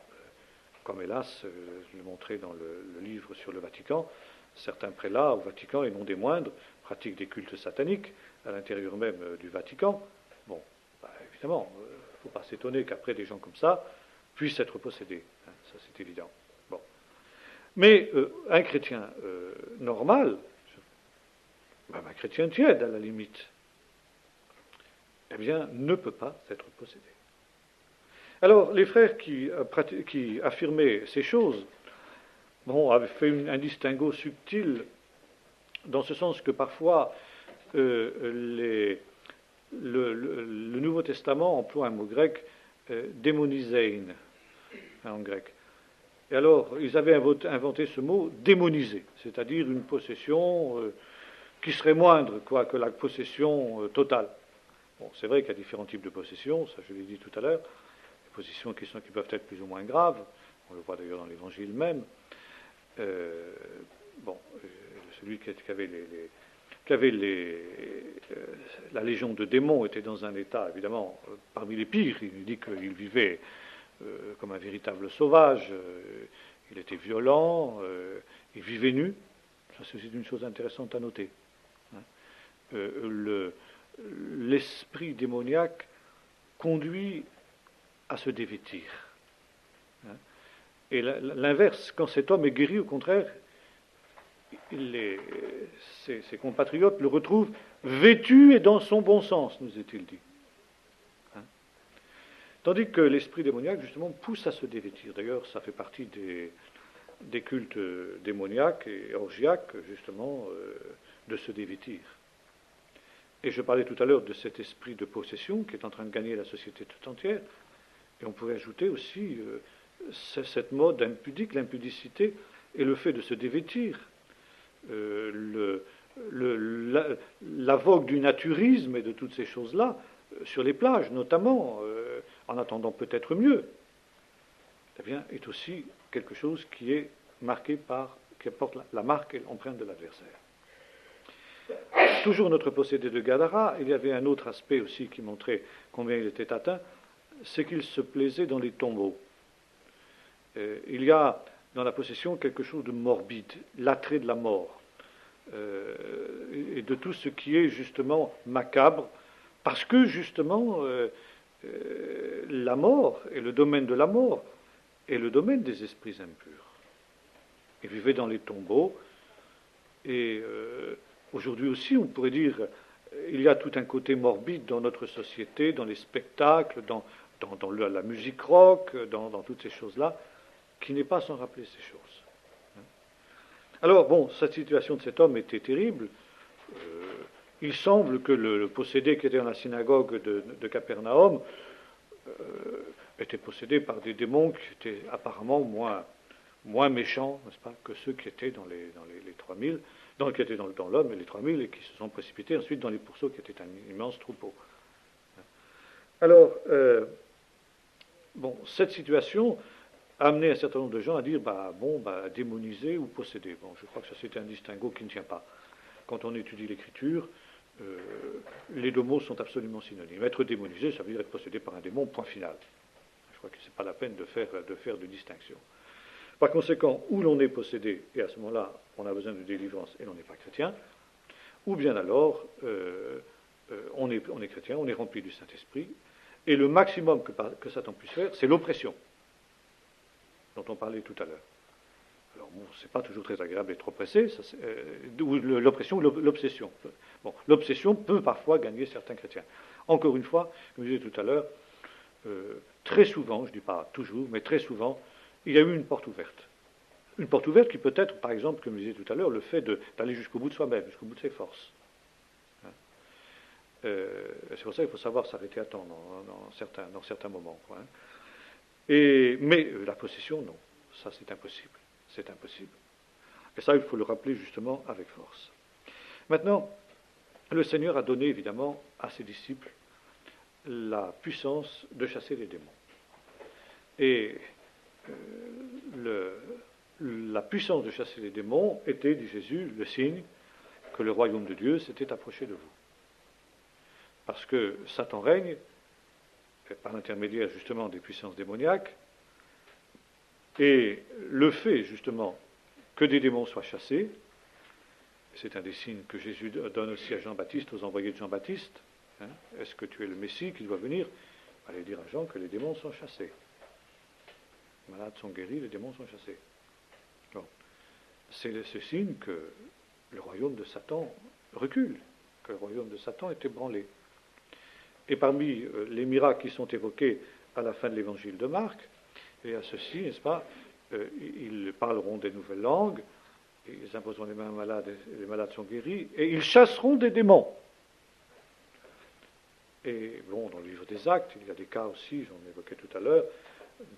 comme hélas, je l'ai montré dans le livre sur le Vatican, certains prélats au Vatican, et non des moindres, pratiquent des cultes sataniques à l'intérieur même du Vatican. Bon, évidemment, il ne faut pas s'étonner qu'après des gens comme ça puissent être possédés. Hein, ça c'est évident. Bon. Mais un chrétien normal, un chrétien tiède à la limite, eh bien, ne peut pas être possédé. Alors, les frères qui affirmaient ces choses, avaient fait un distinguo subtil, dans ce sens que parfois le Nouveau Testament emploie un mot grec, démonisein, en grec. Et alors, ils avaient inventé ce mot démonisé, c'est-à-dire une possession qui serait moindre que la possession totale. Bon, c'est vrai qu'il y a différents types de possessions, ça je l'ai dit tout à l'heure, des possessions qui peuvent être plus ou moins graves, on le voit d'ailleurs dans l'Évangile même. Celui qui avait la légion de démons était dans un état, évidemment, parmi les pires. Il dit qu'il vivait comme un véritable sauvage, il était violent, il vivait nu. Ça, c'est une chose intéressante à noter. L'esprit démoniaque conduit à se dévêtir. Et l'inverse, quand cet homme est guéri, au contraire, ses compatriotes le retrouvent vêtu et dans son bon sens, nous est-il dit. Tandis que l'esprit démoniaque, justement, pousse à se dévêtir. D'ailleurs, ça fait partie des cultes démoniaques et orgiaques, justement, de se dévêtir. Et je parlais tout à l'heure de cet esprit de possession qui est en train de gagner la société tout entière. Et on pourrait ajouter aussi cette mode impudique, l'impudicité, et le fait de se dévêtir. La vogue du naturisme et de toutes ces choses-là, sur les plages notamment, en attendant peut-être mieux, eh bien, est aussi quelque chose qui est marqué qui apporte la marque et l'empreinte de l'adversaire. Toujours notre possédé de Gadara, il y avait un autre aspect aussi qui montrait combien il était atteint, c'est qu'il se plaisait dans les tombeaux. Il y a dans la possession quelque chose de morbide, l'attrait de la mort, et de tout ce qui est justement macabre, parce que justement la mort et le domaine de la mort est le domaine des esprits impurs. Ils vivaient dans les tombeaux, et aujourd'hui aussi on pourrait dire il y a tout un côté morbide dans notre société, dans les spectacles, dans la musique rock, dans toutes ces choses-là, qui n'est pas sans rappeler ces choses. Alors, cette situation de cet homme était terrible. Il semble que le possédé qui était dans la synagogue de Capernaum était possédé par des démons qui étaient apparemment moins méchants, n'est-ce pas, que ceux qui étaient dans les 3000, qui étaient dans l'homme et les 3000, et qui se sont précipités ensuite dans les pourceaux qui étaient un immense troupeau. Alors, cette situation a amené un certain nombre de gens à dire démoniser ou posséder. Je crois que ça c'est un distinguo qui ne tient pas. Quand on étudie l'écriture, les deux mots sont absolument synonymes. Être démonisé, ça veut dire être possédé par un démon, point final. Je crois que ce n'est pas la peine de faire de distinction. Par conséquent, où l'on est possédé, et à ce moment-là, on a besoin de délivrance et l'on n'est pas chrétien, ou bien alors, on est chrétien, on est rempli du Saint-Esprit, et le maximum que Satan puisse faire, c'est l'oppression, dont on parlait tout à l'heure. Alors, c'est pas toujours très agréable d'être oppressé, l'oppression ou l'obsession. L'obsession peut parfois gagner certains chrétiens. Encore une fois, comme je disais tout à l'heure, très souvent, je ne dis pas toujours, mais très souvent, il y a eu une porte ouverte. Une porte ouverte qui peut être, par exemple, comme je disais tout à l'heure, le fait d'aller jusqu'au bout de soi-même, jusqu'au bout de ses forces. C'est pour ça qu'il faut savoir s'arrêter à temps dans certains moments, quoi, hein. Mais la possession, non. Ça, c'est impossible. C'est impossible. Et ça, il faut le rappeler justement avec force. Maintenant, le Seigneur a donné évidemment à ses disciples la puissance de chasser les démons. Et la puissance de chasser les démons était, dit Jésus, le signe que le royaume de Dieu s'était approché de vous. Parce que Satan règne par l'intermédiaire justement des puissances démoniaques, et le fait justement que des démons soient chassés, c'est un des signes que Jésus donne aussi à Jean-Baptiste, aux envoyés de Jean-Baptiste. Hein, est-ce que tu es le Messie qui doit venir? Allez dire à Jean que les démons sont chassés. Les malades sont guéris, les démons sont chassés. Bon. C'est ce signe que le royaume de Satan recule, que le royaume de Satan est ébranlé. Et parmi les miracles qui sont évoqués à la fin de l'évangile de Marc, il y a ceci, n'est-ce pas? Ils parleront des nouvelles langues, ils imposeront les mains aux malades et les malades sont guéris, et ils chasseront des démons. Et bon, dans le livre des Actes, il y a des cas aussi, j'en évoquais tout à l'heure,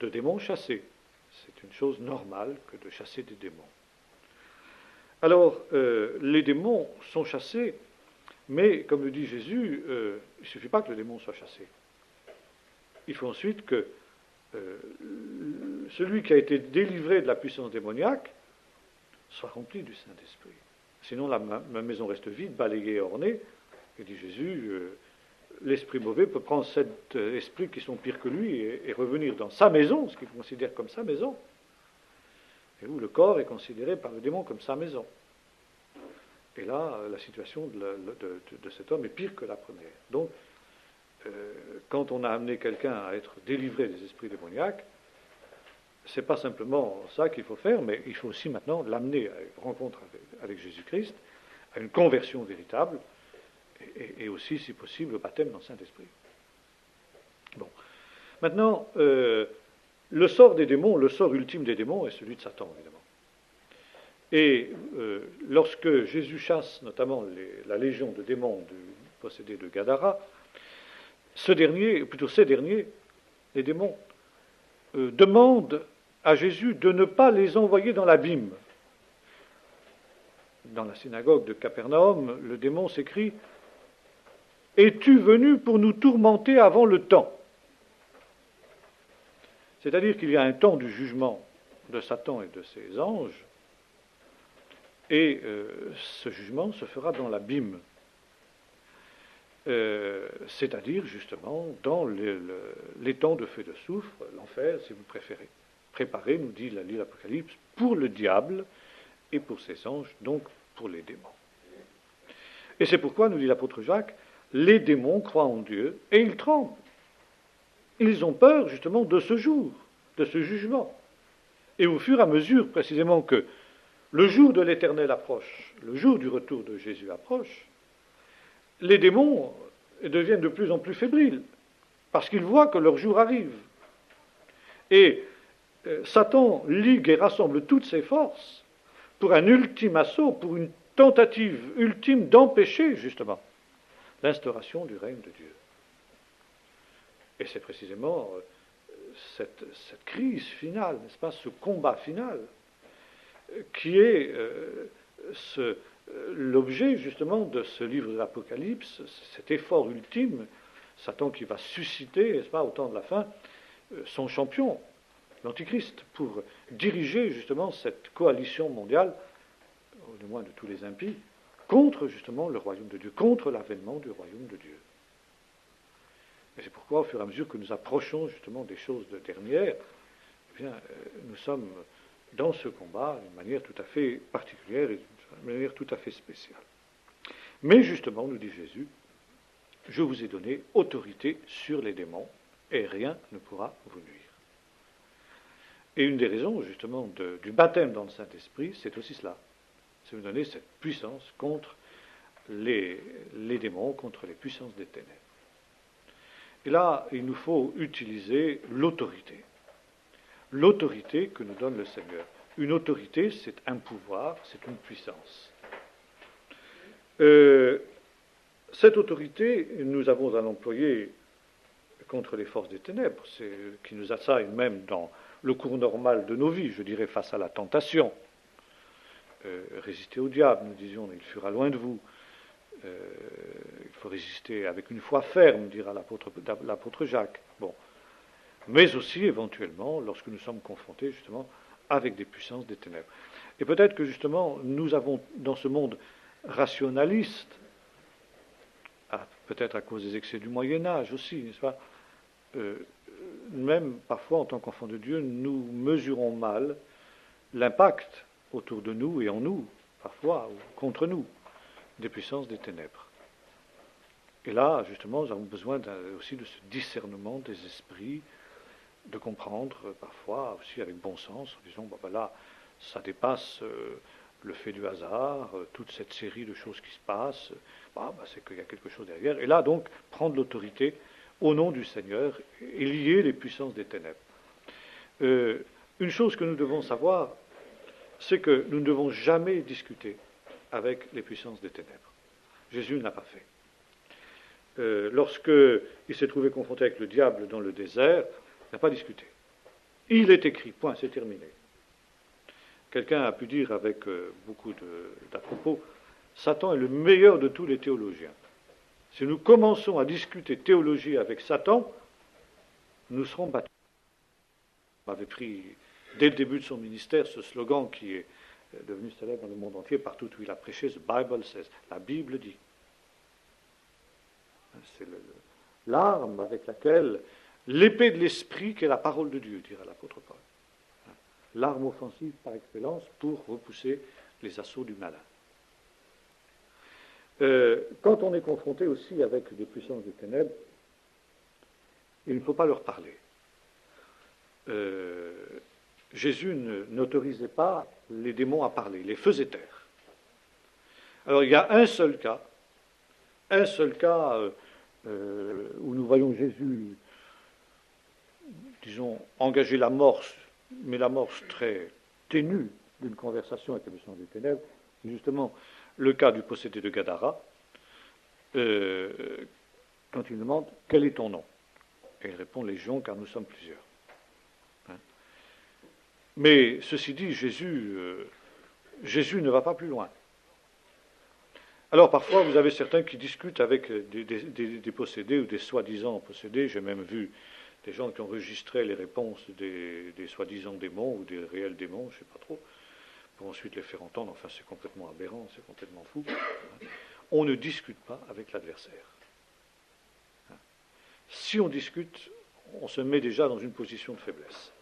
de démons chassés. C'est une chose normale que de chasser des démons. Alors, les démons sont chassés, mais comme le dit Jésus, il ne suffit pas que le démon soit chassé. Il faut ensuite que celui qui a été délivré de la puissance démoniaque soit rempli du Saint-Esprit. Sinon, ma maison reste vide, balayée et ornée. Et dit Jésus, l'esprit mauvais peut prendre cet esprit qui sont pires que lui et revenir dans sa maison, ce qu'il considère comme sa maison. Et où le corps est considéré par le démon comme sa maison. Et là, la situation de cet homme est pire que la première. Donc, quand on a amené quelqu'un à être délivré des esprits démoniaques, c'est pas simplement ça qu'il faut faire, mais il faut aussi maintenant l'amener à une rencontre avec Jésus-Christ, à une conversion véritable, et aussi, si possible, au baptême dans le Saint-Esprit. Bon. Maintenant, le sort des démons, le sort ultime des démons est celui de Satan, évidemment. Et lorsque Jésus chasse notamment la légion de démons possédés de Gadara, ces derniers, les démons, demandent à Jésus de ne pas les envoyer dans l'abîme. Dans la synagogue de Capernaum, le démon s'écrie « Es-tu venu pour nous tourmenter avant le temps ?» C'est-à-dire qu'il y a un temps du jugement de Satan et de ses anges, et ce jugement se fera dans l'abîme. C'est-à-dire justement dans les temps de feu de soufre, l'enfer si vous préférez. Préparé, nous dit l'Apocalypse, pour le diable et pour ses anges, donc pour les démons. Et c'est pourquoi, nous dit l'apôtre Jacques, les démons croient en Dieu et ils tremblent. Ils ont peur justement de ce jour, de ce jugement. Et au fur et à mesure précisément que le jour de l'Éternel approche, le jour du retour de Jésus approche, les démons deviennent de plus en plus fébriles, parce qu'ils voient que leur jour arrive. Et Satan ligue et rassemble toutes ses forces pour un ultime assaut, pour une tentative ultime d'empêcher, justement, l'instauration du règne de Dieu. Et c'est précisément cette crise finale, n'est-ce pas, ce combat final, qui est l'objet justement de ce livre de l'Apocalypse, cet effort ultime, Satan qui va susciter, n'est-ce pas, au temps de la fin, son champion, l'Antichrist, pour diriger justement cette coalition mondiale, au moins de tous les impies, contre justement le royaume de Dieu, contre l'avènement du royaume de Dieu. Et c'est pourquoi, au fur et à mesure que nous approchons justement des choses dernières, eh bien, nous sommes dans ce combat d'une manière tout à fait particulière et d'une manière tout à fait spéciale. Mais justement, nous dit Jésus, je vous ai donné autorité sur les démons et rien ne pourra vous nuire. Et une des raisons justement du baptême dans le Saint-Esprit, c'est aussi cela. C'est vous donner cette puissance contre les démons, contre les puissances des ténèbres. Et là, il nous faut utiliser l'autorité. L'autorité que nous donne le Seigneur. Une autorité, c'est un pouvoir, c'est une puissance. cette autorité, nous avons à l'employer contre les forces des ténèbres, c'est qui nous assaillent même dans le cours normal de nos vies, je dirais, face à la tentation. Résister au diable, nous disions, il fuira loin de vous. Il faut résister avec une foi ferme, dira l'apôtre Jacques. Bon. Mais aussi, éventuellement, lorsque nous sommes confrontés, justement, avec des puissances des ténèbres. Et peut-être que, justement, nous avons, dans ce monde rationaliste, peut-être à cause des excès du Moyen-Âge aussi, n'est-ce pas, même parfois, en tant qu'enfants de Dieu, nous mesurons mal l'impact autour de nous et en nous, parfois, ou contre nous, des puissances des ténèbres. Et là, justement, nous avons besoin aussi de ce discernement des esprits, de comprendre parfois aussi avec bon sens, en disant, là, ça dépasse le fait du hasard, toute cette série de choses qui se passent, c'est qu'il y a quelque chose derrière. Et là, donc, prendre l'autorité au nom du Seigneur et lier les puissances des ténèbres. Une chose que nous devons savoir, c'est que nous ne devons jamais discuter avec les puissances des ténèbres. Jésus ne l'a pas fait. Lorsqu'il s'est trouvé confronté avec le diable dans le désert, il n'a pas discuté. Il est écrit, point, c'est terminé. Quelqu'un a pu dire avec beaucoup d'à-propos, Satan est le meilleur de tous les théologiens. Si nous commençons à discuter théologie avec Satan, nous serons battus. Il avait pris, dès le début de son ministère, ce slogan qui est devenu célèbre dans le monde entier, partout où il a prêché, The Bible says, la Bible dit. C'est l'arme avec laquelle, l'épée de l'esprit qui est la parole de Dieu, dira l'apôtre Paul. L'arme offensive par excellence pour repousser les assauts du malin. Quand on est confronté aussi avec des puissances des ténèbres, il ne faut pas leur parler. Jésus n'autorisait pas les démons à parler, il les faisait taire. Alors il y a un seul cas où nous voyons Jésus, disons, engager l'amorce, mais l'amorce très ténue d'une conversation avec les puissances des ténèbres, c'est justement le cas du possédé de Gadara, quand il demande « Quel est ton nom ?» Et il répond « Légion, car nous sommes plusieurs. » Mais ceci dit, Jésus ne va pas plus loin. Alors parfois, vous avez certains qui discutent avec des possédés ou des soi-disant possédés. J'ai même vu des gens qui enregistraient les réponses des soi-disant démons ou des réels démons, je ne sais pas trop, pour ensuite les faire entendre. Enfin, c'est complètement aberrant, c'est complètement fou. On ne discute pas avec l'adversaire. Si on discute, on se met déjà dans une position de faiblesse.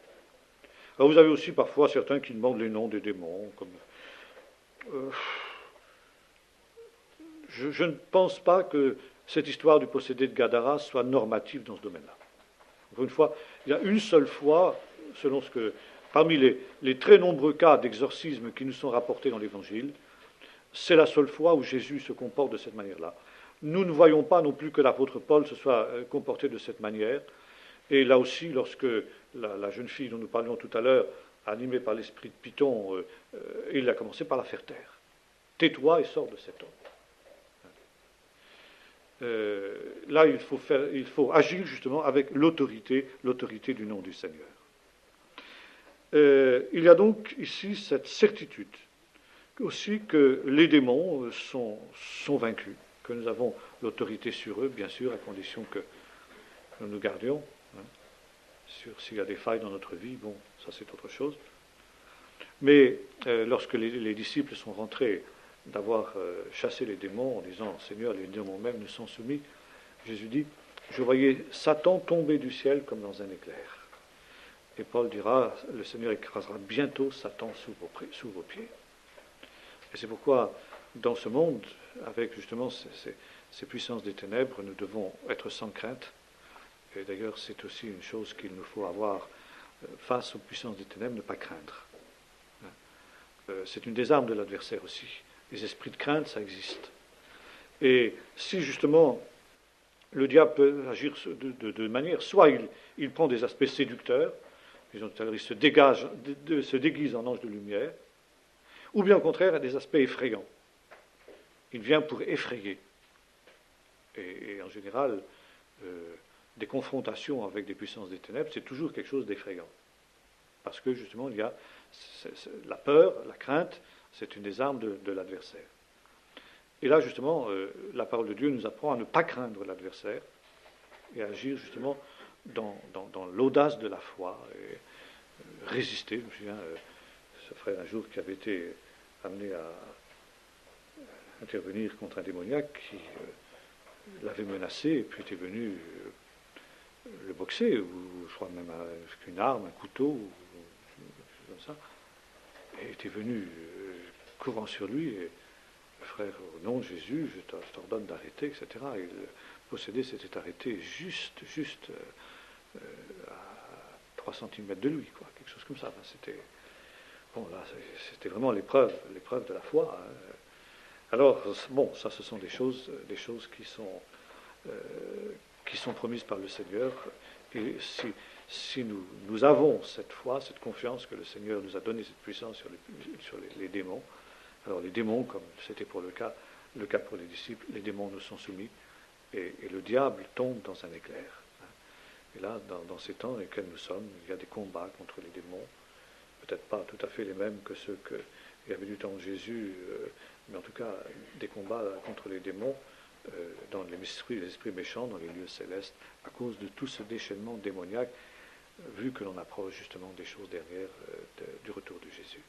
Alors vous avez aussi parfois certains qui demandent les noms des démons, comme... Je ne pense pas que cette histoire du possédé de Gadara soit normative dans ce domaine-là. Encore une fois, il y a une seule fois, selon ce que... Parmi les très nombreux cas d'exorcisme qui nous sont rapportés dans l'Évangile, c'est la seule fois où Jésus se comporte de cette manière-là. Nous ne voyons pas non plus que l'apôtre Paul se soit comporté de cette manière. Et là aussi, lorsque la jeune fille dont nous parlions tout à l'heure, animée par l'esprit de Python, il a commencé par la faire taire. Tais-toi et sors de cet homme. Là, il faut agir justement avec l'autorité du nom du Seigneur. Il y a donc ici cette certitude aussi que les démons sont vaincus, que nous avons l'autorité sur eux, bien sûr, à condition que nous nous gardions. S'il y a des failles dans notre vie, bon, ça c'est autre chose. Mais lorsque les disciples sont rentrés d'avoir chassé les démons en disant « Seigneur, les démons même nous sont soumis », Jésus dit « Je voyais Satan tomber du ciel comme dans un éclair. » Et Paul dira « Le Seigneur écrasera bientôt Satan sous vos pieds. » Et c'est pourquoi, dans ce monde, avec justement ces puissances des ténèbres, nous devons être sans crainte. Et d'ailleurs, c'est aussi une chose qu'il nous faut avoir face aux puissances des ténèbres, ne pas craindre. C'est une des armes de l'adversaire aussi. Les esprits de crainte, ça existe. Et si justement le diable peut agir de manière, soit il prend des aspects séducteurs, disons tout à l'heure, il se déguise en ange de lumière, ou bien au contraire, des aspects effrayants. Il vient pour effrayer. Et en général, des confrontations avec des puissances des ténèbres, c'est toujours quelque chose d'effrayant. Parce que justement, il y a la peur, la crainte, c'est une des armes de l'adversaire. Et là, justement, la parole de Dieu nous apprend à ne pas craindre l'adversaire et à agir justement dans l'audace de la foi et résister. Je me souviens, ce frère un jour qui avait été amené à intervenir contre un démoniaque qui l'avait menacé et puis était venu le boxer, ou je crois même avec une arme, un couteau, ou quelque chose comme ça, et était venu courant sur lui, et le frère, au nom de Jésus, je t'ordonne d'arrêter, etc. Et le possédé s'était arrêté juste à 3 centimètres de lui, quoi, quelque chose comme ça. C'était, bon, là, c'était vraiment l'épreuve de la foi. Hein. Alors, bon, ça, ce sont des choses qui sont promises par le Seigneur. Et si nous avons cette foi, cette confiance que le Seigneur nous a donné cette puissance sur les démons, alors les démons, comme c'était pour le cas pour les disciples, les démons nous sont soumis et le diable tombe dans un éclair. Et là, dans ces temps dans lesquels nous sommes, il y a des combats contre les démons, peut-être pas tout à fait les mêmes que ceux qu'il y avait du temps de Jésus, mais en tout cas des combats contre les démons dans les esprits méchants, dans les lieux célestes, à cause de tout ce déchaînement démoniaque, vu que l'on approche justement des choses dernières du retour de Jésus.